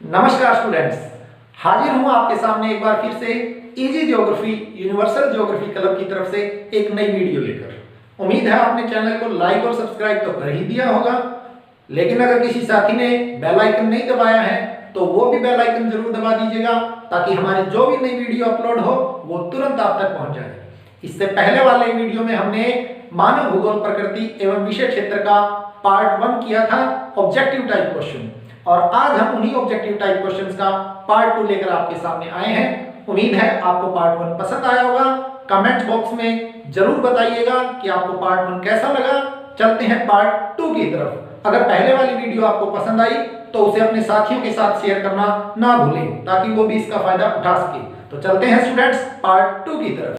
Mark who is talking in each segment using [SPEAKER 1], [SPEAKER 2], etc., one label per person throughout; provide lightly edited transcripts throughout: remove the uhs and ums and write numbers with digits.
[SPEAKER 1] नमस्कार स्टूडेंट्स, हाजिर हूं आपके सामने एक बार फिर से easy geography universal geography club की तरफ से एक नई वीडियो लेकर। उम्मीद है आपने चैनल को लाइक और सब्सक्राइब तो कर ही दिया होगा, लेकिन अगर किसी साथी ने बेल आइकन नहीं दबाया है तो वो भी बेल आइकन जरूर दबा दीजिएगा ताकि हमारी जो भी नई वीडियो अपलोड हो वो तुरंत आप तक पहुंच जाए। इससे पहले वाले वीडियो में हमने मानव भूगोल प्रकृति एवं विषय क्षेत्र का पार्ट 1 किया था, ऑब्जेक्टिव टाइप क्वेश्चन, और आज हम उन्हीं ऑब्जेक्टिव टाइप क्वेश्चंस का पार्ट 2 लेकर आपके सामने आए हैं। उम्मीद है आपको पार्ट 1 पसंद आया होगा। कमेंट बॉक्स में जरूर बताइएगा कि आपको पार्ट 1 कैसा लगा। चलते हैं पार्ट 2 की तरफ। अगर पहले वाली वीडियो आपको पसंद आई तो उसे अपने साथियों के साथ शेयर करना ना भूलें ताकि वो भी इसका फायदा उठा सके। तो चलते हैं स्टूडेंट्स पार्ट 2 की तरफ।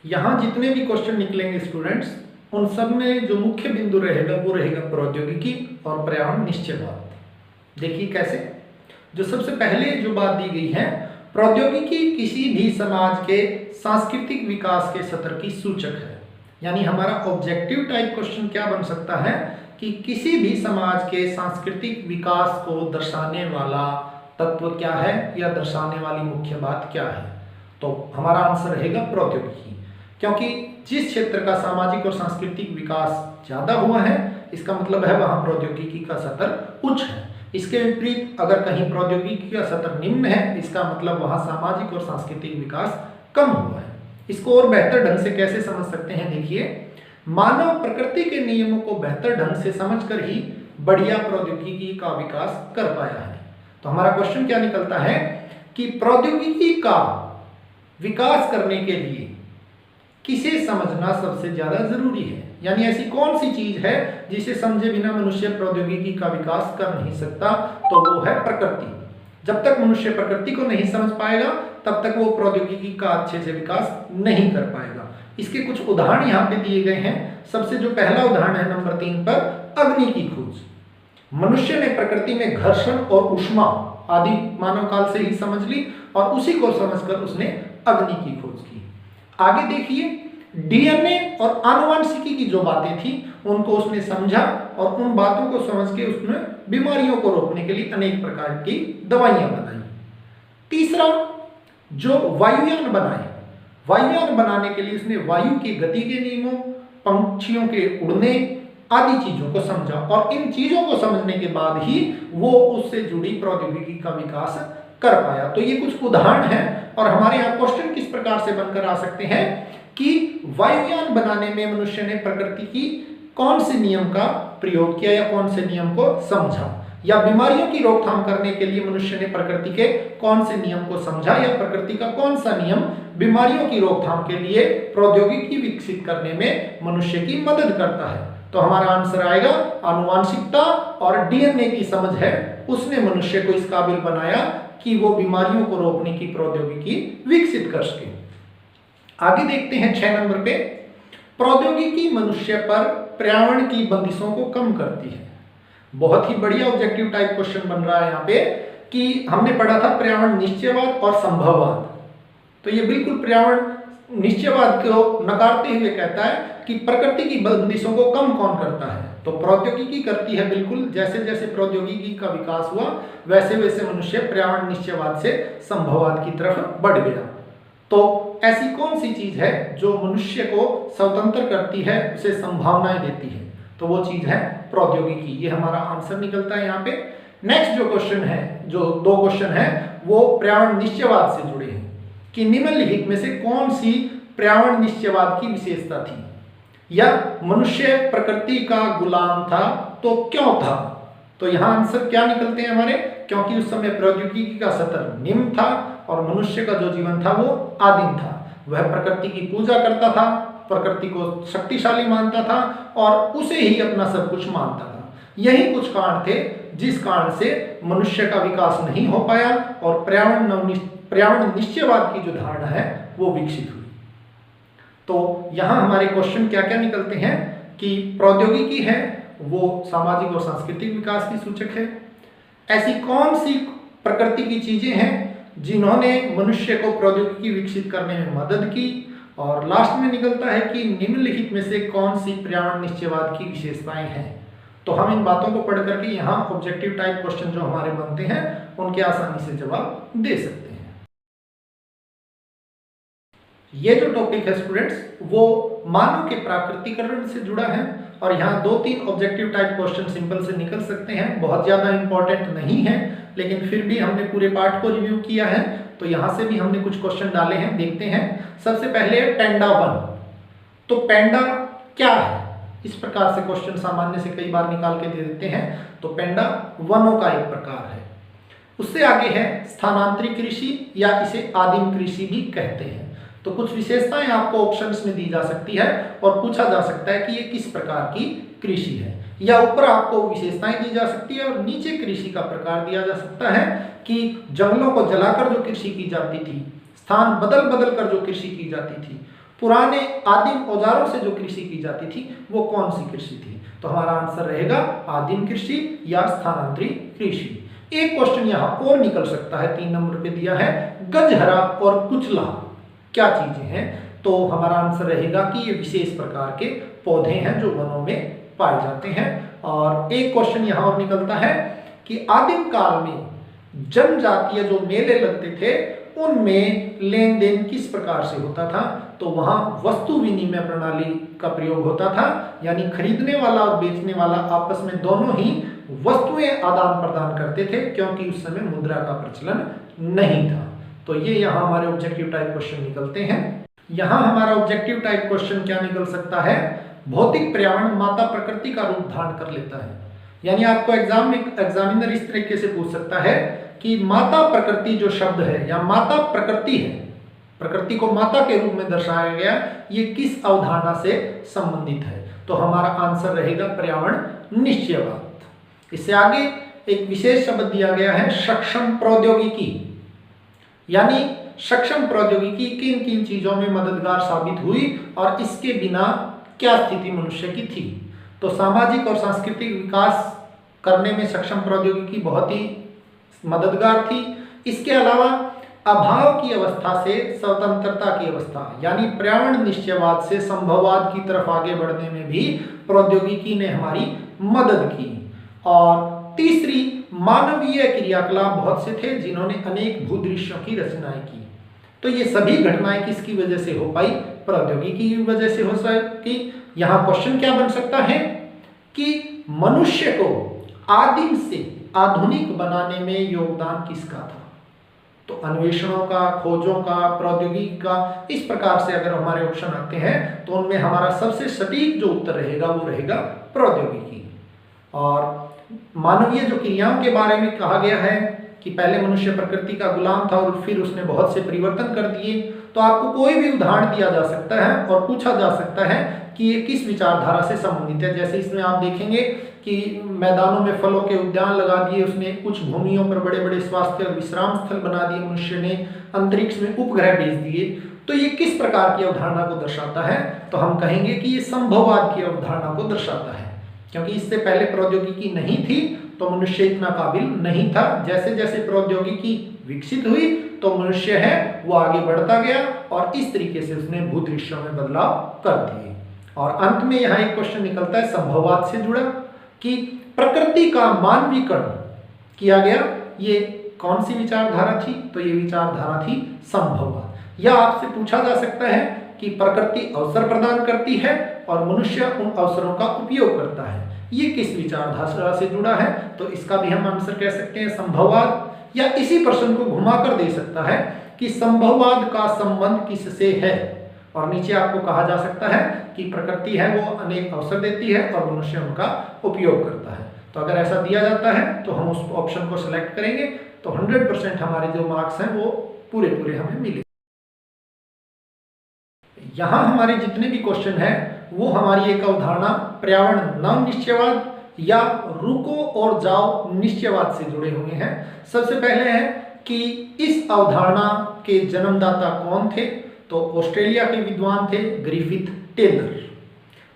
[SPEAKER 1] यहां जितने भी क्वेश्चन निकलेंगे स्टूडेंट्स, उन सब में जो मुख्य बिंदु रहेगा वो रहेगा प्रौद्योगिकी और पर्यावरण निश्चयवाद। देखिए कैसे, जो सबसे पहले जो बात दी गई है, प्रौद्योगिकी किसी भी समाज के सांस्कृतिक विकास के स्तर की सूचक है। यानी हमारा ऑब्जेक्टिव टाइप क्वेश्चन क्या बन सकता है कि किसी भी समाज के सांस्कृतिक विकास को दर्शाने वाला तत्व क्या है या दर्शाने वाली मुख्य बात क्या है। तो हमारा आंसर रहेगा प्रौद्योगिकी, क्योंकि जिस क्षेत्र का सामाजिक और सांस्कृतिक विकास ज्यादा हुआ है इसका मतलब है वहां प्रौद्योगिकी का स्तर उच्च है। इसके विपरीत अगर कहीं प्रौद्योगिकी का स्तर निम्न है इसका मतलब वहां सामाजिक और सांस्कृतिक विकास कम हुआ है। इसको और बेहतर ढंग से कैसे समझ सकते हैं, देखिए, मानव प्रकृति के नियमों को बेहतर ढंग से समझकर ही बढ़िया प्रौद्योगिकी का विकास कर पाया है। तो हमारा क्वेश्चन क्या निकलता है कि प्रौद्योगिकी का विकास करने के लिए किसे समझना सबसे ज्यादा जरूरी है। यानी ऐसी कौन सी चीज है जिसे समझे बिना मनुष्य प्रौद्योगिकी का विकास कर नहीं सकता, तो वो है प्रकृति। जब तक मनुष्य प्रकृति को नहीं समझ पाएगा तब तक वो प्रौद्योगिकी का अच्छे से विकास नहीं कर पाएगा। इसके कुछ उदाहरण यहाँ पे दिए गए हैं। सबसे जो पहला उदाहरण है नंबर 3 पर, अग्नि की खोज। मनुष्य ने प्रकृति में घर्षण और ऊष्मा आदि मानव काल से ही समझ ली और उसी को समझकर उसने अग्नि की खोज की। आगे देखिए, डीएनए और आनुवंशिकी की जो बातें थी उनको उसने समझा और उन बातों को समझ के उसने बीमारियों को रोकने के लिए अनेक प्रकार की दवाइयां बनाई। तीसरा, जो वायुयान बनाए, वायुयान बनाने के लिए उसने वायु की गति के नियमों, पंछियों के उड़ने आदि चीजों को समझा और इन चीजों को समझने के बाद ही वो उससे जुड़ी प्रौद्योगिकी का विकास कर पाया। तो ये कुछ उदाहरण हैं और हमारे यहाँ क्वेश्चन किस प्रकार से बनकर आ सकते हैं कि वायुयान बनाने में मनुष्य ने प्रकृति की कौन से नियम का प्रयोग किया या कौन से नियम को समझा, या बीमारियों की रोकथाम करने के लिए मनुष्य ने प्रकृति के कौन से नियम को समझा, या प्रकृति का कौन सा नियम बीमारियों की रोकथाम के लिए प्रौद्योगिकी विकसित करने में मनुष्य की मदद करता है। तो हमारा आंसर आएगा आनुवांशिकता और डीएनए की समझ है, उसने मनुष्य को इस काबिल बनाया कि वो बीमारियों को रोकने की प्रौद्योगिकी विकसित कर सके। आगे देखते हैं 6 नंबर पे, प्रौद्योगिकी मनुष्य पर पर्यावरण की बंदिशों को कम करती है। बहुत ही बढ़िया ऑब्जेक्टिव टाइप क्वेश्चन बन रहा है यहाँ पे कि हमने पढ़ा था पर्यावरण निश्चयवाद और संभववाद। तो ये बिल्कुल पर्यावरण निश्चयवाद को नकारते हुए कहता है कि प्रकृति की बंदिशों को कम कौन करता है, तो प्रौद्योगिकी करती है। बिल्कुल जैसे जैसे प्रौद्योगिकी का विकास हुआ वैसे वैसे मनुष्य पर्यावरण निश्चयवाद से संभववाद की तरफ बढ़ गया। तो ऐसी कौन सी चीज है जो मनुष्य को स्वतंत्र करती है, उसे संभावनाएं देती है, तो वो चीज है प्रौद्योगिकी। ये हमारा आंसर निकलता है यहाँ पे। नेक्स्ट जो क्वेश्चन है, जो 2 क्वेश्चन है वो पर्यावरण निश्चयवाद से जुड़े हैं कि निम्नलिखित में से कौन सी पर्यावरण निश्चयवाद की विशेषता थी, या मनुष्य प्रकृति का गुलाम था तो क्यों था। तो यहाँ आंसर क्या निकलते हैं हमारे, क्योंकि उस समय प्रौद्योगिकी का स्तर निम्न था और मनुष्य का जो जीवन था वो आदिम था। वह प्रकृति की पूजा करता था, प्रकृति को शक्तिशाली मानता था और उसे ही अपना सब कुछ मानता था। यही कुछ कारण थे जिस कारण से मनुष्य का विकास नहीं हो पाया और पर्यावरण निश्चयवाद की जो धारणा है वो विकसित हुई। तो यहाँ हमारे क्वेश्चन क्या क्या निकलते हैं कि प्रौद्योगिकी है वो सामाजिक और सांस्कृतिक विकास की सूचक है। ऐसी कौन सी प्रकृति की चीजें हैं जिन्होंने मनुष्य को प्रौद्योगिकी विकसित करने में मदद की, और लास्ट में निकलता है कि निम्नलिखित में से कौन सी पर्यावरण निश्चयवाद की विशेषताएं हैं। तो हम इन बातों को पढ़ करके यहाँ ऑब्जेक्टिव टाइप क्वेश्चन जो हमारे बनते हैं उनके आसानी से जवाब दे सकते हैं। ये जो टॉपिक है स्टूडेंट्स वो मानव के प्राकृतिकरण से जुड़ा है और यहाँ 2-3 ऑब्जेक्टिव टाइप क्वेश्चन सिंपल से निकल सकते हैं, बहुत ज्यादा इंपॉर्टेंट नहीं है, लेकिन फिर भी हमने पूरे पार्ट को रिव्यू किया है तो यहाँ से भी हमने कुछ क्वेश्चन डाले हैं, देखते हैं। सबसे पहले पेंडा वन। तो पेंडा क्या है, इस प्रकार से क्वेश्चन सामान्य से कई बार निकाल के दे देते हैं। तो पेंडा वनों का एक प्रकार है। उससे आगे है स्थानांतरित कृषि या इसे आदिम कृषि भी कहते हैं। तो कुछ विशेषताएं आपको ऑप्शंस में दी जा सकती है और पूछा जा सकता है कि ये किस प्रकार की कृषि है, या ऊपर आपको विशेषताएं दी जा सकती है और नीचे कृषि का प्रकार दिया जा सकता है कि जंगलों को जलाकर जो कृषि की जाती थी, स्थान बदल बदल कर जो कृषि की जाती थी, पुराने आदिम औजारों से जो कृषि की जाती थी वो कौन सी कृषि थी। तो हमारा आंसर रहेगा आदिम कृषि या स्थानांतरित कृषि। एक क्वेश्चन यहाँ और निकल सकता है, 3 नंबर पे दिया है गजहरा और कुचला क्या चीजें हैं। तो हमारा आंसर रहेगा कि ये विशेष प्रकार के पौधे हैं जो वनों में पाए जाते हैं। और एक क्वेश्चन यहाँ और निकलता है कि आदिम काल में जनजातीय जो मेले लगते थे उनमें लेन देन किस प्रकार से होता था। तो वहां वस्तु विनिमय प्रणाली का प्रयोग होता था, यानी खरीदने वाला और बेचने वाला आपस में दोनों ही वस्तुएं आदान प्रदान करते थे, क्योंकि उस समय मुद्रा का प्रचलन नहीं था। तो ये यहाँ हमारे ऑब्जेक्टिव टाइप क्वेश्चन निकलते हैं। यहाँ हमारा ऑब्जेक्टिव टाइप क्वेश्चन क्या निकल सकता है, भौतिक पर्यावरण माता प्रकृति का रूप धारण कर लेता है। यानी आपको एग्जाम में एग्जामिनर इस तरीके से पूछ सकता है कि माता प्रकृति जो शब्द है या माता प्रकृति है, प्रकृति को माता के रूप में दर्शाया गया, ये किस अवधारणा से संबंधित है। तो हमारा आंसर रहेगा पर्यावरण निश्चयवाद। इससे आगे एक विशेष शब्द दिया गया है सक्षम प्रौद्योगिकी, यानी सक्षम प्रौद्योगिकी किन किन चीजों में मददगार साबित हुई और इसके बिना क्या स्थिति मनुष्य की थी। तो सामाजिक और सांस्कृतिक विकास करने में सक्षम प्रौद्योगिकी बहुत ही मददगार थी। इसके अलावा अभाव की अवस्था से स्वतंत्रता की अवस्था, यानी पर्यावरण निश्चयवाद से संभववाद की तरफ आगे बढ़ने में भी प्रौद्योगिकी ने हमारी मदद की। और तीसरी, मानवीय क्रियाकलाप बहुत से थे जिन्होंने अनेक भूदृश्यों की रचनाएं की। तो ये सभी घटनाएं किसकी वजह से हो पाई, प्रौद्योगिकी की वजह से हो सकी। यहाँ क्वेश्चन क्या बन सकता है कि मनुष्य को आदिम से आधुनिक बनाने में योगदान किसका था। तो अन्वेषणों का, खोजों का, प्रौद्योगिकी का, इस प्रकार से अगर हमारे ऑप्शन आते हैं तो उनमें हमारा सबसे सटीक जो उत्तर रहेगा वो रहेगा प्रौद्योगिकी। और मानवीय जो क्रियाओं के बारे में कहा गया है कि पहले मनुष्य प्रकृति का गुलाम था और फिर उसने बहुत से परिवर्तन कर दिए। तो आपको कोई भी उदाहरण दिया जा सकता है और पूछा जा सकता है कि ये किस विचारधारा से संबंधित है। जैसे इसमें आप देखेंगे कि मैदानों में फलों के उद्यान लगा दिए उसने, कुछ भूमियों पर बड़े बड़े स्वास्थ्य और विश्राम स्थल बना दिए मनुष्य ने, अंतरिक्ष में उपग्रह भेज दिए। तो ये किस प्रकार की अवधारणा को दर्शाता है। तो हम कहेंगे कि ये संभववाद की अवधारणा को दर्शाता है, क्योंकि इससे पहले प्रौद्योगिकी नहीं थी तो मनुष्य इतना काबिल नहीं था। जैसे जैसे प्रौद्योगिकी विकसित हुई तो मनुष्य है वो आगे बढ़ता गया और इस तरीके से उसने भूदृश्यों में बदलाव कर दिए। और अंत में यहाँ एक क्वेश्चन निकलता है संभववाद से जुड़ा कि प्रकृति का मानवीकरण किया गया, ये कौन सी विचारधारा थी। तो ये विचारधारा थी संभववाद। या आपसे पूछा जा सकता है कि प्रकृति अवसर प्रदान करती है और मनुष्य उन अवसरों का उपयोग करता है, ये किस विचारधारा से जुड़ा है। तो इसका भी हम आंसर कह सकते हैं संभववाद। या इसी प्रश्न को घुमाकर दे सकता है कि संभववाद का संबंध किससे है, और नीचे आपको कहा जा सकता है कि प्रकृति है वो अनेक अवसर देती है और मनुष्य उनका उपयोग करता है। तो अगर ऐसा दिया जाता है तो हम उस ऑप्शन को सिलेक्ट करेंगे तो 100% हमारे जो मार्क्स हैं वो पूरे पूरे हमें मिले। यहाँ हमारे जितने भी क्वेश्चन हैं वो हमारी एक अवधारणा पर्यावरण नव निश्चयवाद या रुको और जाओ निश्चयवाद से जुड़े हुए हैं। सबसे पहले है कि इस अवधारणा के जन्मदाता कौन थे। तो ऑस्ट्रेलिया के विद्वान थे ग्रिफिथ टेलर।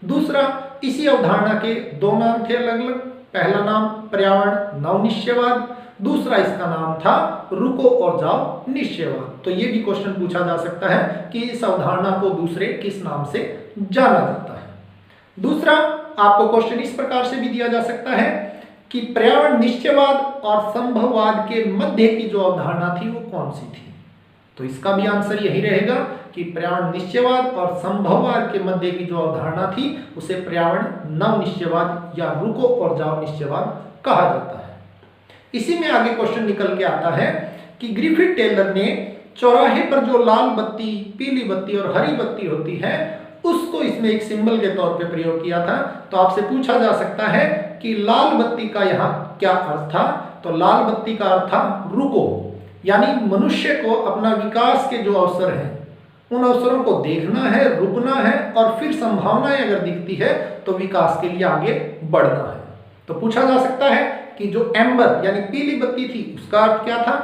[SPEAKER 1] दूसरा, इसी अवधारणा के 2 नाम थे अलग अलग। पहला नाम पर्यावरण नव निश्चयवाद, दूसरा इसका नाम था रुको और जाओ निश्चयवाद। तो ये भी क्वेश्चन पूछा जा सकता है कि इस अवधारणा को दूसरे किस नाम से जाना जाता है। दूसरा, आपको क्वेश्चन इस प्रकार से भी दिया जा सकता है कि पर्यावरण निश्चयवाद और संभववाद के मध्य की जो अवधारणा थी वो कौन सी थी। तो इसका भी आंसर यही रहेगा कि पर्यावरण निश्चयवाद और संभववाद के मध्य की जो अवधारणा थी उसे पर्यावरण नव निश्चयवाद या रुको और जाओ निश्चयवाद कहा जाता है। इसी में आगे क्वेश्चन निकल के आता है कि ग्रिफिथ टेलर ने चौराहे पर जो लाल बत्ती, पीली बत्ती और हरी बत्ती होती है उसको इसमें एक सिंबल के तौर पे प्रयोग किया था। तो आपसे पूछा जा सकता है कि लाल बत्ती का यहाँ क्या अर्थ था। तो लाल बत्ती का अर्थ था रुको, यानी मनुष्य को अपना विकास के जो अवसर हैं उन अवसरों को देखना है, रुकना है और फिर संभावनाएं अगर दिखती है तो विकास के लिए आगे बढ़ना है। तो पूछा जा सकता है कि जो एम्बर यानी पीली बत्ती थी उसका अर्थ क्या था।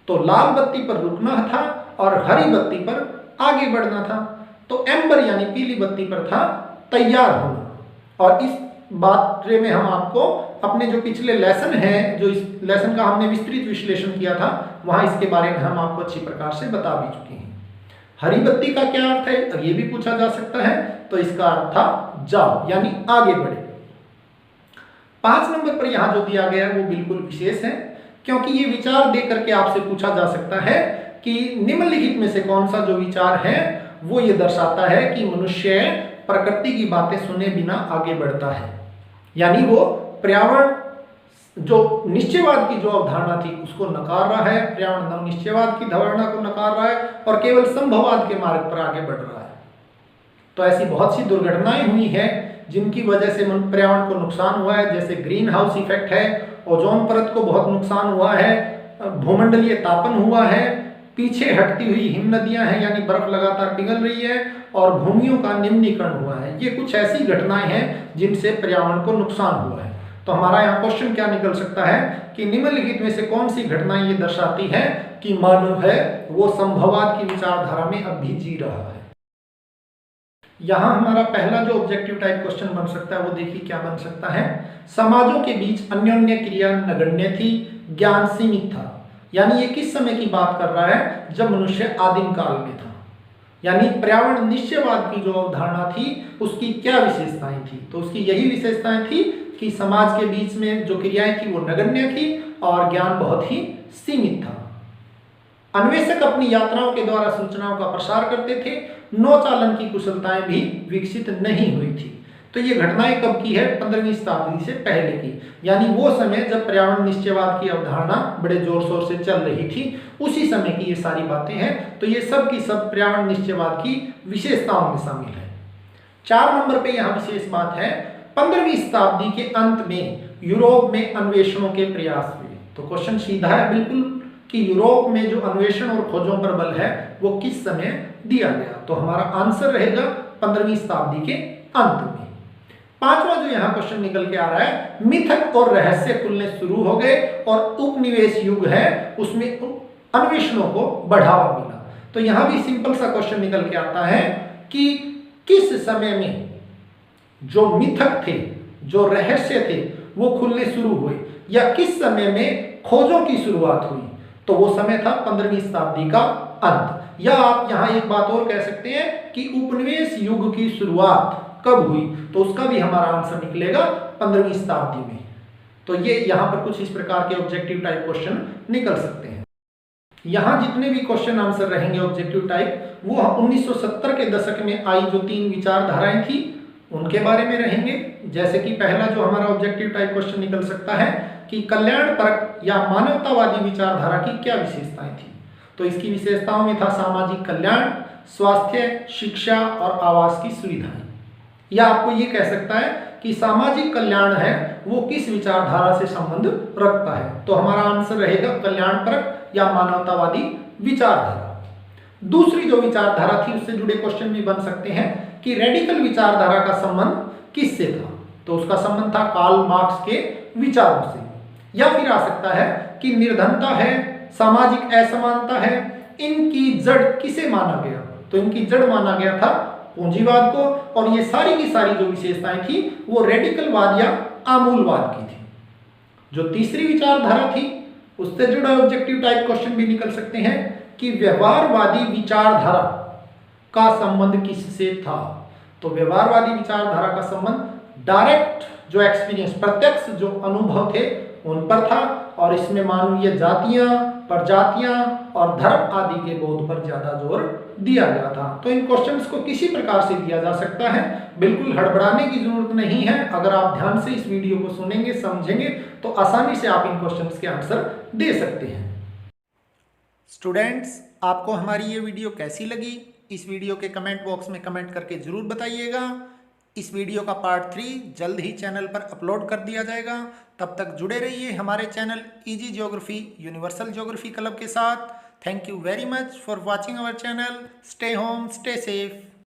[SPEAKER 1] तो लाल बत्ती पर रुकना था और हरी बत्ती पर आगे बढ़ना था। तो एम्बर यानी पीली बत्ती पर था तैयार होना। और इस बात में हम आपको अपने जो पिछले लेसन है, जो इस लेसन का हमने विस्तृत विश्लेषण किया था, वहां इसके बारे में हम आपको अच्छी प्रकार से बता भी चुके हैं। हरी बत्ती का क्या अर्थ है और ये भी पूछा जा सकता है। तो इसका अर्थ था जाओ, यानी आगे बढ़े। 5 नंबर पर यहां जो दिया गया है वो बिल्कुल विशेष है, क्योंकि ये विचार दे करके आपसे पूछा जा सकता है कि निम्नलिखित में से कौन सा जो विचार है वो ये दर्शाता है कि मनुष्य प्रकृति की बातें सुने बिना आगे बढ़ता है। यानी वो पर्यावरण जो निश्चयवाद की जो अवधारणा थी उसको नकार रहा है, पर्यावरण नव निश्चयवाद की धारणा को नकार रहा है और केवल संभववाद के मार्ग पर आगे बढ़ रहा है। तो ऐसी बहुत सी दुर्घटनाएं हुई हैं जिनकी वजह से पर्यावरण को नुकसान हुआ है, जैसे ग्रीन हाउस इफेक्ट है, ओजोन परत को बहुत नुकसान हुआ है, भूमंडलीय तापन हुआ है, पीछे हटती हुई हिम नदियां हैं यानी बर्फ लगातार पिघल रही है और भूमियों का निम्नीकरण हुआ है। ये कुछ ऐसी घटनाएं हैं जिनसे पर्यावरण को नुकसान हुआ है। तो हमारा यहाँ क्वेश्चन क्या निकल सकता है कि निम्नलिखित में से कौन सी घटनाएं ये दर्शाती है कि मानव है वो संभववाद की विचारधारा में अब भी जी रहा है। यहाँ हमारा पहला जो ऑब्जेक्टिव टाइप क्वेश्चन बन सकता है वो देखिए क्या बन सकता है। समाजों के बीच अन्योन्य क्रिया नगण्य थी, ज्ञान सीमित था। यानी ये किस समय की बात कर रहा है, जब मनुष्य आदिम काल में था। यानी पर्यावरण निश्चयवाद की जो अवधारणा थी उसकी क्या विशेषताएं थी। तो उसकी यही विशेषताएं थी कि समाज के बीच में जो क्रियाएं थी वो नगण्य थी और ज्ञान बहुत ही सीमित था। अन्वेषक अपनी यात्राओं के द्वारा सूचनाओं का प्रसार करते थे, नौचालन की कुशलताएं भी विकसित नहीं हुई थी। तो ये घटनाएं कब की है, 15वीं शताब्दी से पहले की। यानी वो समय जब पर्यावरण निश्चयवाद की अवधारणा बड़े जोर शोर से चल रही थी, उसी समय की ये सारी बातें हैं। तो ये सब की सब पर्यावरण निश्चयवाद की विशेषताओं में शामिल है। 4 नंबर पे यहाँ विशेष बात है, 15वीं शताब्दी के अंत में यूरोप में अन्वेषणों के प्रयास हुए। तो क्वेश्चन सीधा है बिल्कुल कि यूरोप में जो अन्वेषण और खोजों पर बल है वो किस समय दिया गया। तो हमारा आंसर रहेगा 15वीं शताब्दी के अंत में। 5वां जो यहाँ क्वेश्चन निकल के आ रहा है, मिथक और रहस्य खुलने शुरू हो गए और उपनिवेश युग है उसमें अन्वेषणों को बढ़ावा मिला। तो यहाँ भी सिंपल सा क्वेश्चन निकल के आता है कि किस समय में जो मिथक थे, जो रहस्य थे वो खुलने शुरू हुए या किस समय में खोजों की शुरुआत हुई। तो वो समय था 15वीं शताब्दी का अंत। या आप यहाँ एक बात और कह सकते हैं कि उपनिवेश युग की शुरुआत कब हुई, तो उसका भी हमारा आंसर निकलेगा 15वीं शताब्दी में। तो ये यहाँ पर कुछ इस प्रकार के ऑब्जेक्टिव टाइप क्वेश्चन निकल सकते हैं। यहाँ जितने भी क्वेश्चन आंसर रहेंगे ऑब्जेक्टिव टाइप वो 1970 के दशक में आई जो 3 विचारधाराएं थी उनके बारे में रहेंगे। जैसे कि पहला जो हमारा ऑब्जेक्टिव टाइप क्वेश्चन निकल सकता है कि कल्याणपरक या मानवतावादी विचारधारा की क्या विशेषताएं थी। तो इसकी विशेषताओं में था सामाजिक कल्याण, स्वास्थ्य, शिक्षा और आवास की सुविधाएं। या आपको ये कह सकता है कि सामाजिक कल्याण है वो किस विचारधारा से संबंध रखता है। तो हमारा आंसर रहेगा कल्याणपरक या मानवतावादी विचारधारा। दूसरी जो विचारधारा थी उससे जुड़े क्वेश्चन भी बन सकते हैं कि रेडिकल विचारधारा का संबंध किससे था। तो उसका संबंध था कार्ल मार्क्स के विचारों से। या फिर आ सकता है कि निर्धनता है, सामाजिक असमानता है, इनकी जड़ किसे माना गया। तो इनकी जड़ माना गया था पूंजीवाद को। और ये सारी की सारी जो विशेषताएं थी वो रेडिकलवाद या आमूलवाद की थी। जो तीसरी विचारधारा थी उससे जुड़ा ऑब्जेक्टिव टाइप क्वेश्चन भी निकल सकते हैं कि व्यवहारवादी विचारधारा का संबंध किससे था। तो व्यवहारवादी विचारधारा का संबंध डायरेक्ट जो एक्सपीरियंस, प्रत्यक्ष जो अनुभव थे उन पर था, और इसमें मानवीय जातियां, प्रजातियां और धर्म आदि के बोध पर ज्यादा जोर दिया गया था। तो इन क्वेश्चंस को किसी प्रकार से दिया जा सकता है, बिल्कुल हड़बड़ाने की जरूरत नहीं है। अगर आप ध्यान से इस वीडियो को सुनेंगे, समझेंगे, तो आसानी से आप इन क्वेश्चंस के आंसर दे सकते हैं। स्टूडेंट्स, आपको हमारी ये वीडियो कैसी लगी, इस वीडियो के कमेंट बॉक्स में कमेंट करके जरूर बताइएगा। इस वीडियो का पार्ट 3 जल्द ही चैनल पर अपलोड कर दिया जाएगा। तब तक जुड़े रहिए हमारे channel easy geography universal geography club के साथ। Thank you very much for watching our channel. Stay home, stay safe.